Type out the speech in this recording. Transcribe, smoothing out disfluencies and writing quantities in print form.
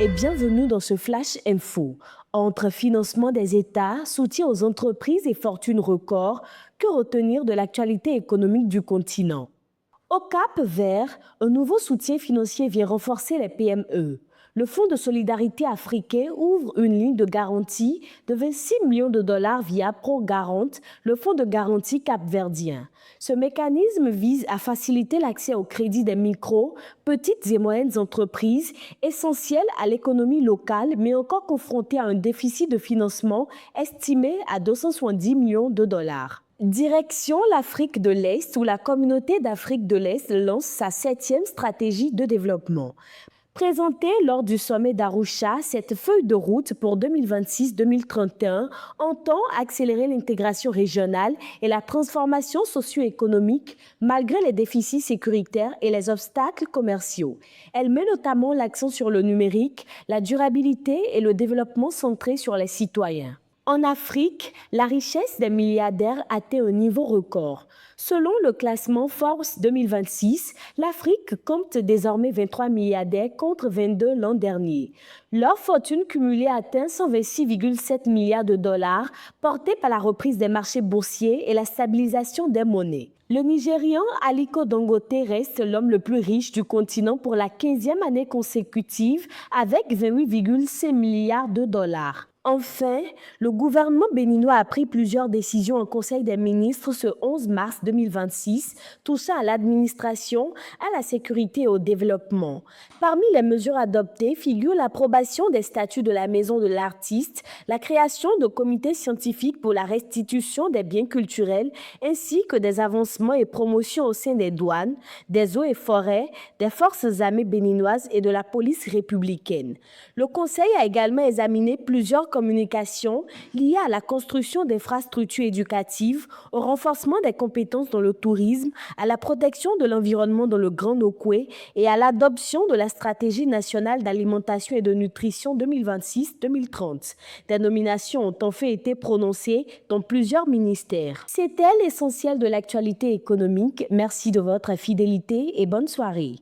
et bienvenue dans ce Flash Info. Entre financement des États, soutien aux entreprises et fortune record, que retenir de l'actualité économique du continent? Au Cap Vert, un nouveau soutien financier vient renforcer les PME. Le Fonds de solidarité africain ouvre une ligne de garantie de 26 millions de dollars via ProGarante, le fonds de garantie capverdien. Ce mécanisme vise à faciliter l'accès au crédit des micro, petites et moyennes entreprises, essentielles à l'économie locale, mais encore confrontées à un déficit de financement estimé à 270 millions de dollars. Direction l'Afrique de l'Est, où la communauté d'Afrique de l'Est lance sa 7e stratégie de développement. Présentée lors du sommet d'Arusha, cette feuille de route pour 2026-2031 entend accélérer l'intégration régionale et la transformation socio-économique malgré les déficits sécuritaires et les obstacles commerciaux. Elle met notamment l'accent sur le numérique, la durabilité et le développement centré sur les citoyens. En Afrique, la richesse des milliardaires atteint un niveau record. Selon le classement Forbes 2026, l'Afrique compte désormais 23 milliardaires contre 22 l'an dernier. Leur fortune cumulée atteint 126,7 milliards de dollars, portée par la reprise des marchés boursiers et la stabilisation des monnaies. Le Nigérian Aliko Dangote reste l'homme le plus riche du continent pour la 15e année consécutive avec 28,5 milliards de dollars. Enfin, le gouvernement béninois a pris plusieurs décisions en Conseil des ministres ce 11 mars 2026, touchant à l'administration, à la sécurité et au développement. Parmi les mesures adoptées figure l'approbation des statuts de la Maison de l'artiste, la création de comités scientifiques pour la restitution des biens culturels, ainsi que des avancements et promotions au sein des douanes, des eaux et forêts, des forces armées béninoises et de la police républicaine. Le Conseil a également examiné plusieurs communications liées à la construction d'infrastructures éducatives, au renforcement des compétences dans le tourisme, à la protection de l'environnement dans le Grand Nokoué et à l'adoption de la stratégie nationale d'alimentation et de nutrition 2026-2030. Des nominations ont enfin été prononcées dans plusieurs ministères. C'était l'essentiel de l'actualité économique. Merci de votre fidélité et bonne soirée.